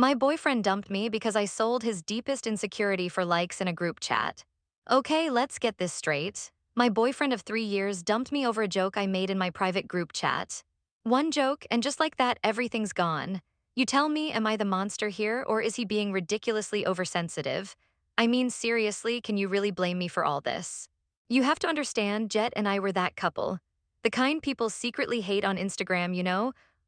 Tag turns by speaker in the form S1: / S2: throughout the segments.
S1: My boyfriend dumped me because I sold his deepest insecurity for likes in a group chat. Okay, let's get this straight. My boyfriend of 3 years dumped me over a joke I made in my private group chat. One joke, and just like that, everything's gone. You tell me, am I the monster here, or is he being ridiculously oversensitive? I mean, seriously, can you really blame me for all this? You have to understand, Jet and I were that couple. The kind people secretly hate on Instagram,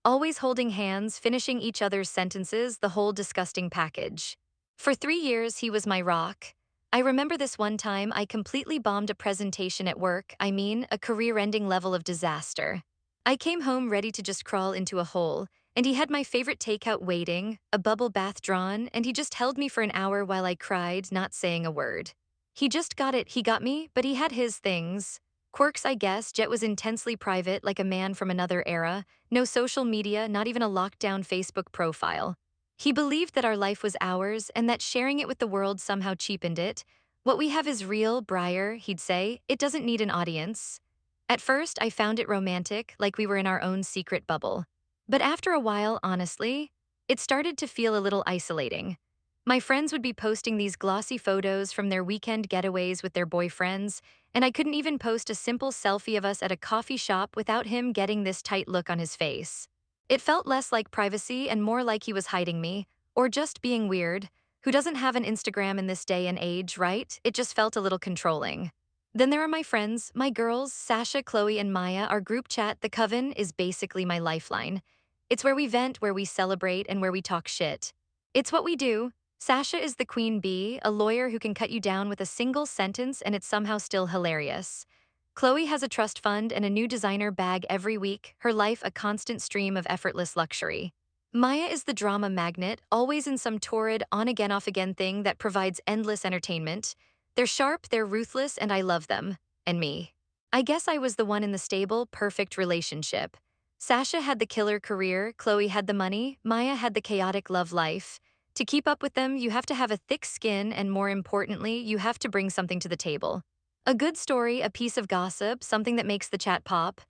S1: always holding hands, finishing each other's sentences, the whole disgusting package. For 3 years, he was my rock. I remember this one time I completely bombed a presentation at work, I mean, a career-ending level of disaster. I came home ready to just crawl into a hole, and he had my favorite takeout waiting, a bubble bath drawn, and he just held me for an hour while I cried, not saying a word. He just got it, he got me, but he had his things. Quirks, I guess. Jet was intensely private, like a man from another era. No social media, not even a lockdown Facebook profile. He believed that our life was ours and that sharing it with the world somehow cheapened it. What we have is real, Briar, he'd say. It doesn't need an audience. At first, I found it romantic, like we were in our own secret bubble. But after a while, honestly, it started to feel a little isolating. My friends would be posting these glossy photos from their weekend getaways with their boyfriends, and I couldn't even post a simple selfie of us at a coffee shop without him getting this tight look on his face. It felt less like privacy and more like he was hiding me, or just being weird. Who doesn't have an Instagram in this day and age, right? It just felt a little controlling. Then there are my friends, my girls, Sasha, Chloe, and Maya. Our group chat, The Coven, is basically my lifeline. It's where we vent, where we celebrate, and where we talk shit. It's what we do. Sasha is the queen bee, a lawyer who can cut you down with a single sentence and it's somehow still hilarious. Chloe has a trust fund and a new designer bag every week, her life a constant stream of effortless luxury. Maya is the drama magnet, always in some torrid on-again off-again thing that provides endless entertainment. They're sharp, they're ruthless, and I love them. And me. I guess I was the one in the stable, perfect relationship. Sasha had the killer career, Chloe had the money, Maya had the chaotic love life. To keep up with them, you have to have a thick skin and more importantly, you have to bring something to the table. A good story, a piece of gossip, something that makes the chat pop.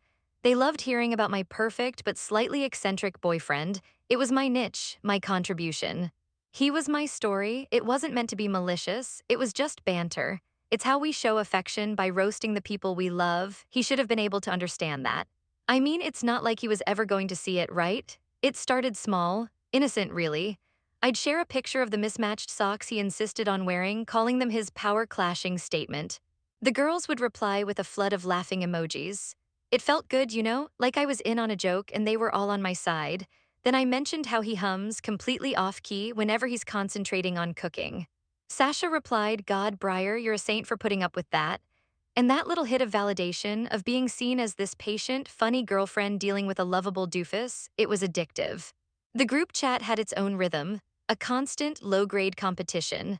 S1: They loved hearing about my perfect but slightly eccentric boyfriend. It was my niche, my contribution. He was my story. It wasn't meant to be malicious. It was just banter. It's how we show affection by roasting the people we love. He should have been able to understand that. I mean, it's not like he was ever going to see it, right? It started small, innocent really. I'd share a picture of the mismatched socks he insisted on wearing, calling them his power-clashing statement. The girls would reply with a flood of laughing emojis. It felt good, like I was in on a joke and they were all on my side. Then I mentioned how he hums, completely off-key, whenever he's concentrating on cooking. Sasha replied, God, Briar, you're a saint for putting up with that. And that little hit of validation, of being seen as this patient, funny girlfriend dealing with a lovable doofus, it was addictive. The group chat had its own rhythm, a constant, low-grade competition.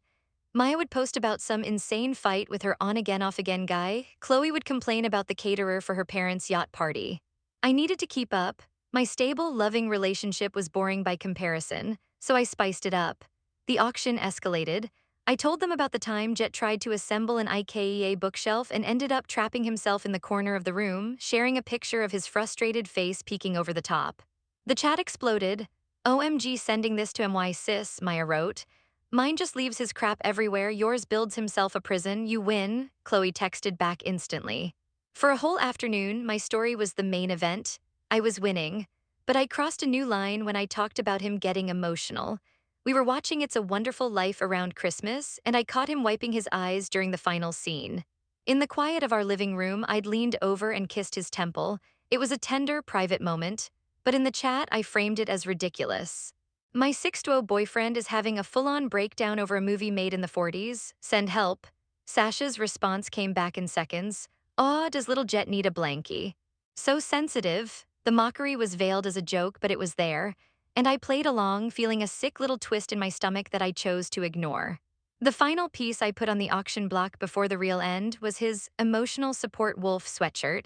S1: Maya would post about some insane fight with her on-again, off-again guy. Chloe would complain about the caterer for her parents' yacht party. I needed to keep up. My stable, loving relationship was boring by comparison, so I spiced it up. The auction escalated. I told them about the time Jet tried to assemble an IKEA bookshelf and ended up trapping himself in the corner of the room, sharing a picture of his frustrated face peeking over the top. The chat exploded. OMG, sending this to my sis, Maya wrote. Mine just leaves his crap everywhere, yours builds himself a prison, you win, Chloe texted back instantly. For a whole afternoon, my story was the main event. I was winning. But I crossed a new line when I talked about him getting emotional. We were watching It's a Wonderful Life around Christmas, and I caught him wiping his eyes during the final scene. In the quiet of our living room, I'd leaned over and kissed his temple. It was a tender, private moment. But in the chat, I framed it as ridiculous. My 6'0" boyfriend is having a full-on breakdown over a movie made in the 40s. Send help. Sasha's response came back in seconds. Aw, does little Jet need a blankie? So sensitive. The mockery was veiled as a joke, but it was there. And I played along, feeling a sick little twist in my stomach that I chose to ignore. The final piece I put on the auction block before the real end was his emotional support wolf sweatshirt.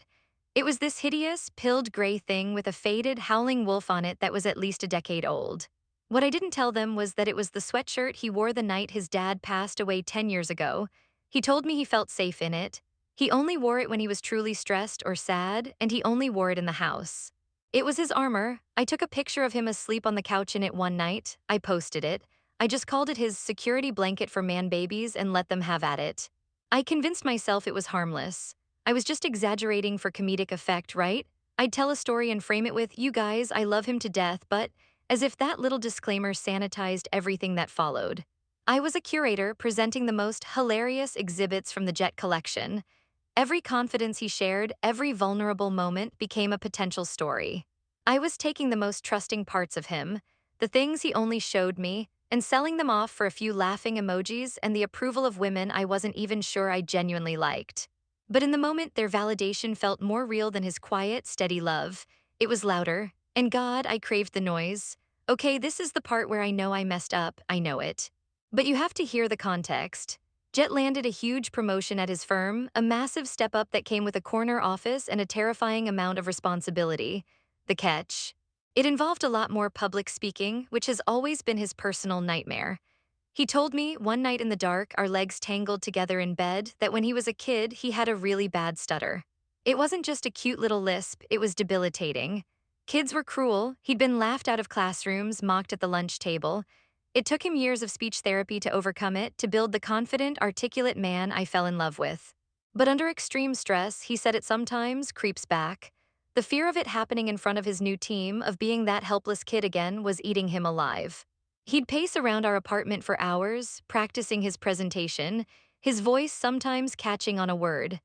S1: It was this hideous, pilled gray thing with a faded, howling wolf on it that was at least a decade old. What I didn't tell them was that it was the sweatshirt he wore the night his dad passed away 10 years ago. He told me he felt safe in it. He only wore it when he was truly stressed or sad, and he only wore it in the house. It was his armor. I took a picture of him asleep on the couch in it one night. I posted it. I just called it his security blanket for man babies and let them have at it. I convinced myself it was harmless. I was just exaggerating for comedic effect, right? I'd tell a story and frame it with, you guys, I love him to death, but as if that little disclaimer sanitized everything that followed. I was a curator presenting the most hilarious exhibits from the Jet collection. Every confidence he shared, every vulnerable moment became a potential story. I was taking the most trusting parts of him, the things he only showed me, and selling them off for a few laughing emojis and the approval of women I wasn't even sure I genuinely liked. But in the moment, their validation felt more real than his quiet, steady love. It was louder, and God, I craved the noise. Okay, this is the part where I know I messed up, I know it. But you have to hear the context. Jet landed a huge promotion at his firm, a massive step up that came with a corner office and a terrifying amount of responsibility. The catch. It involved a lot more public speaking, which has always been his personal nightmare. He told me one night in the dark, our legs tangled together in bed, that when he was a kid, he had a really bad stutter. It wasn't just a cute little lisp, it was debilitating. Kids were cruel, he'd been laughed out of classrooms, mocked at the lunch table. It took him years of speech therapy to overcome it, to build the confident, articulate man I fell in love with. But under extreme stress, he said it sometimes creeps back. The fear of it happening in front of his new team, of being that helpless kid again, was eating him alive. He'd pace around our apartment for hours, practicing his presentation, his voice sometimes catching on a word.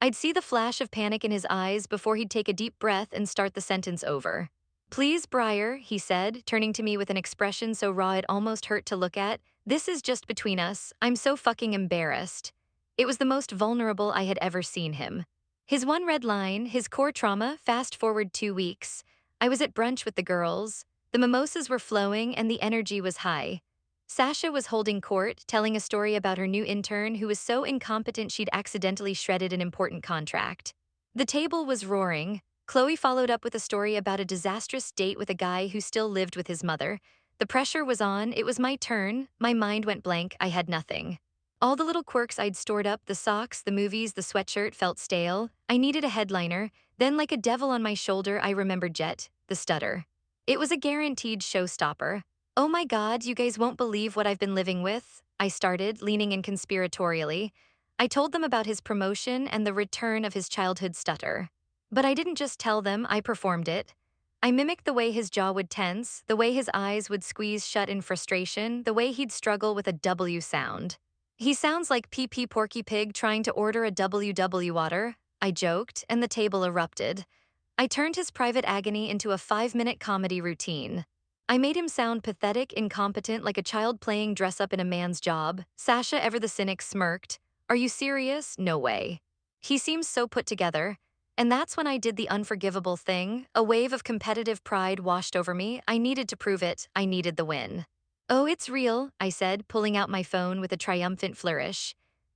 S1: I'd see the flash of panic in his eyes before he'd take a deep breath and start the sentence over. Please, Briar, he said, turning to me with an expression so raw it almost hurt to look at. This is just between us. I'm so fucking embarrassed. It was the most vulnerable I had ever seen him. His one red line, his core trauma, fast forward 2 weeks. I was at brunch with the girls. The mimosas were flowing and the energy was high. Sasha was holding court, telling a story about her new intern who was so incompetent she'd accidentally shredded an important contract. The table was roaring. Chloe followed up with a story about a disastrous date with a guy who still lived with his mother. The pressure was on, it was my turn, my mind went blank, I had nothing. All the little quirks I'd stored up, the socks, the movies, the sweatshirt, felt stale. I needed a headliner. Then, like a devil on my shoulder, I remembered Jet, the stutter. It was a guaranteed showstopper. Oh my God, you guys won't believe what I've been living with, I started, leaning in conspiratorially. I told them about his promotion and the return of his childhood stutter. But I didn't just tell them, I performed it. I mimicked the way his jaw would tense, the way his eyes would squeeze shut in frustration, the way he'd struggle with a W sound. He sounds like PP Porky Pig trying to order a WW water, I joked, and the table erupted. I turned his private agony into a 5-minute comedy routine. I made him sound pathetic, incompetent, like a child playing dress up in a man's job. Sasha, ever the cynic, smirked. Are you serious? No way. He seems so put together. And that's when I did the unforgivable thing. A wave of competitive pride washed over me. I needed to prove it. I needed the win. Oh, it's real, I said, pulling out my phone with a triumphant flourish.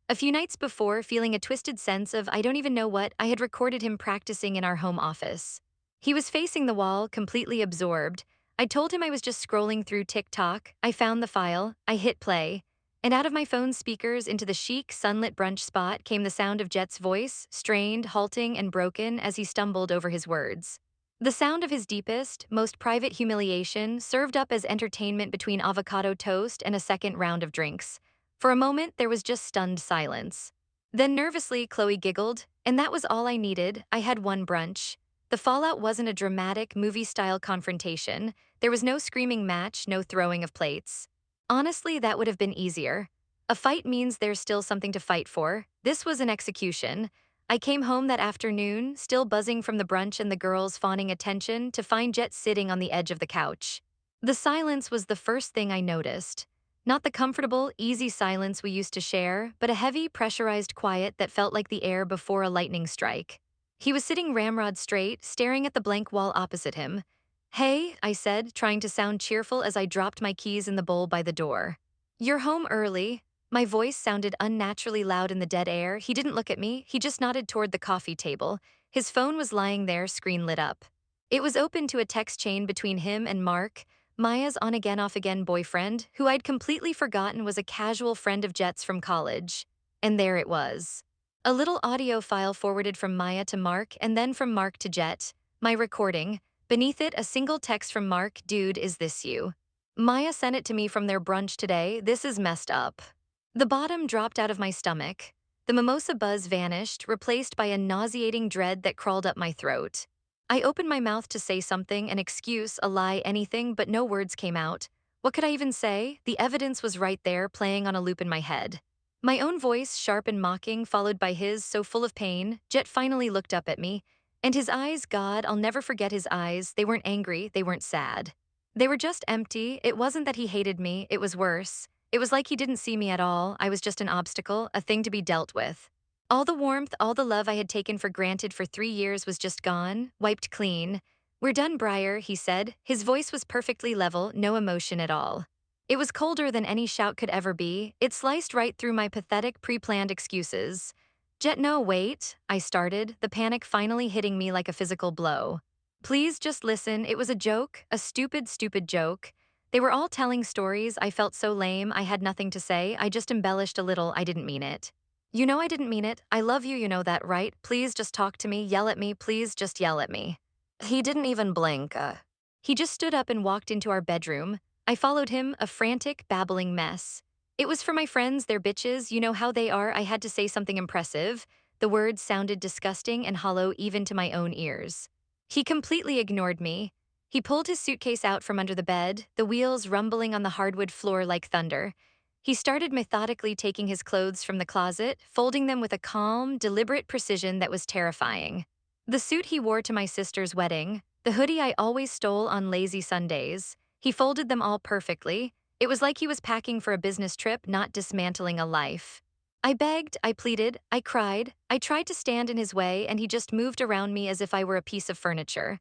S1: A few nights before, feeling a twisted sense of I don't even know what, I had recorded him practicing in our home office. He was facing the wall, completely absorbed. I told him I was just scrolling through TikTok. I found the file. I hit play. And out of my phone's speakers into the chic, sunlit brunch spot came the sound of Jet's voice, strained, halting, and broken as he stumbled over his words. The sound of his deepest, most private humiliation served up as entertainment between avocado toast and a second round of drinks. For a moment, there was just stunned silence. Then nervously, Chloe giggled, and that was all I needed. I had one brunch. The fallout wasn't a dramatic, movie-style confrontation. There was no screaming match, no throwing of plates. Honestly, that would have been easier. A fight means there's still something to fight for. This was an execution. I came home that afternoon, still buzzing from the brunch and the girls' fawning attention, to find Jet sitting on the edge of the couch. The silence was the first thing I noticed. Not the comfortable, easy silence we used to share, but a heavy, pressurized quiet that felt like the air before a lightning strike. He was sitting ramrod straight, staring at the blank wall opposite him. Hey, I said, trying to sound cheerful as I dropped my keys in the bowl by the door. You're home early. My voice sounded unnaturally loud in the dead air. He didn't look at me, he just nodded toward the coffee table. His phone was lying there, screen lit up. It was open to a text chain between him and Mark, Maya's on-again off-again boyfriend, who I'd completely forgotten was a casual friend of Jet's from college. And there it was. A little audio file forwarded from Maya to Mark and then from Mark to Jet. My recording. Beneath it, a single text from Mark, "Dude, is this you?" Maya sent it to me from their brunch today. This is messed up. The bottom dropped out of my stomach. The mimosa buzz vanished, replaced by a nauseating dread that crawled up my throat. I opened my mouth to say something, an excuse, a lie, anything, but no words came out. What could I even say? The evidence was right there, playing on a loop in my head. My own voice, sharp and mocking, followed by his, so full of pain. Jet finally looked up at me. And his eyes, God, I'll never forget his eyes. They weren't angry, they weren't sad. They were just empty. It wasn't that he hated me, it was worse. It was like he didn't see me at all. I was just an obstacle, a thing to be dealt with. All the warmth, all the love I had taken for granted for 3 years was just gone, wiped clean. "We're done, Briar," he said. His voice was perfectly level, no emotion at all. It was colder than any shout could ever be. It sliced right through my pathetic, pre-planned excuses. "Jet, no, wait," I started, the panic finally hitting me like a physical blow. "Please just listen, it was a joke, a stupid, stupid joke. They were all telling stories. I felt so lame, I had nothing to say. I just embellished a little, I didn't mean it." "You know I didn't mean it. I love you, you know that, right? Please just talk to me, yell at me, please just yell at me." He didn't even blink. He just stood up and walked into our bedroom. I followed him, a frantic, babbling mess. "It was for my friends, they're bitches, you know how they are." I had to say something impressive. The words sounded disgusting and hollow even to my own ears. He completely ignored me. He pulled his suitcase out from under the bed, the wheels rumbling on the hardwood floor like thunder. He started methodically taking his clothes from the closet, folding them with a calm, deliberate precision that was terrifying. The suit he wore to my sister's wedding, the hoodie I always stole on lazy Sundays, he folded them all perfectly. It was like he was packing for a business trip, not dismantling a life. I begged, I pleaded, I cried. I tried to stand in his way, and he just moved around me as if I were a piece of furniture.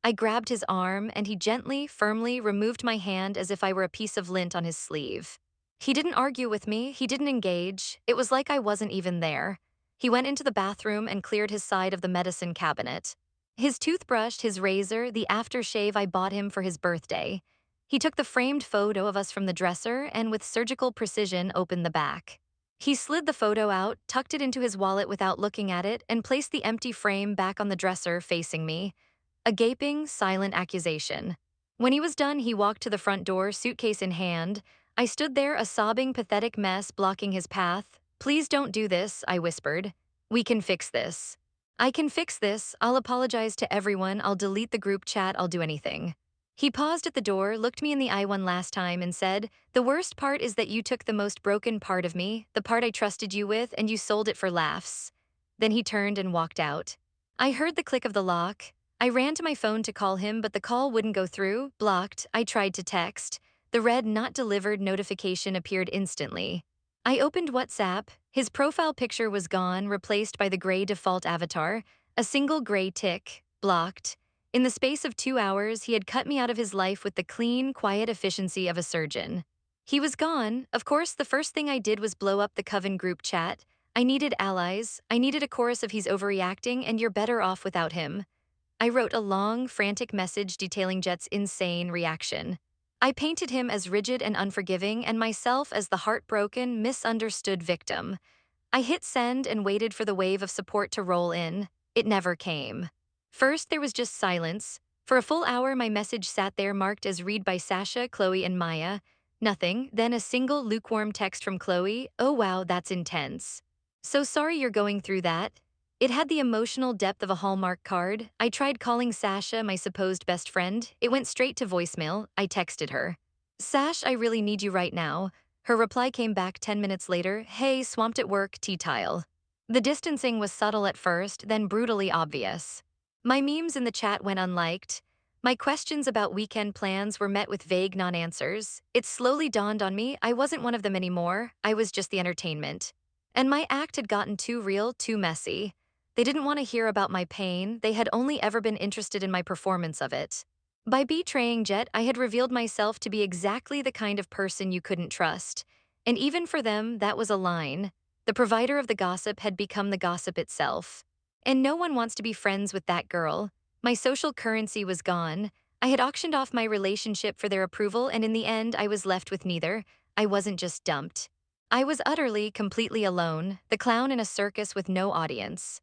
S1: I grabbed his arm, and he gently, firmly removed my hand as if I were a piece of lint on his sleeve. He didn't argue with me, he didn't engage. It was like I wasn't even there. He went into the bathroom and cleared his side of the medicine cabinet. His toothbrush, his razor, the aftershave I bought him for his birthday. He took the framed photo of us from the dresser and with surgical precision opened the back. He slid the photo out, tucked it into his wallet without looking at it, and placed the empty frame back on the dresser facing me. A gaping, silent accusation. When he was done, he walked to the front door, suitcase in hand. I stood there, a sobbing, pathetic mess blocking his path. "Please don't do this," I whispered. "We can fix this. I can fix this. I'll apologize to everyone. I'll delete the group chat. I'll do anything." He paused at the door, looked me in the eye one last time, and said, "The worst part is that you took the most broken part of me, the part I trusted you with, and you sold it for laughs." Then he turned and walked out. I heard the click of the lock. I ran to my phone to call him, but the call wouldn't go through, blocked. I tried to text. The red "not delivered" notification appeared instantly. I opened WhatsApp. His profile picture was gone, replaced by the gray default avatar, a single gray tick, blocked. In the space of 2 hours, he had cut me out of his life with the clean, quiet efficiency of a surgeon. He was gone. Of course, the first thing I did was blow up the Coven group chat. I needed allies. I needed a chorus of "he's overreacting and you're better off without him." I wrote a long, frantic message detailing Jet's insane reaction. I painted him as rigid and unforgiving, and myself as the heartbroken, misunderstood victim. I hit send and waited for the wave of support to roll in. It never came. First, there was just silence. For a full hour, my message sat there marked as read by Sasha, Chloe, and Maya. Nothing, then a single lukewarm text from Chloe. "Oh wow, that's intense. So sorry you're going through that." It had the emotional depth of a Hallmark card. I tried calling Sasha, my supposed best friend. It went straight to voicemail. I texted her. "Sash, I really need you right now." Her reply came back 10 minutes later. "Hey, swamped at work, T-tile." The distancing was subtle at first, then brutally obvious. My memes in the chat went unliked. My questions about weekend plans were met with vague non-answers. It slowly dawned on me I wasn't one of them anymore. I was just the entertainment. And my act had gotten too real, too messy. They didn't want to hear about my pain. They had only ever been interested in my performance of it. By betraying Jet, I had revealed myself to be exactly the kind of person you couldn't trust. And even for them, that was a line. The provider of the gossip had become the gossip itself. And no one wants to be friends with that girl. My social currency was gone. I had auctioned off my relationship for their approval, and in the end, I was left with neither. I wasn't just dumped. I was utterly, completely alone, the clown in a circus with no audience.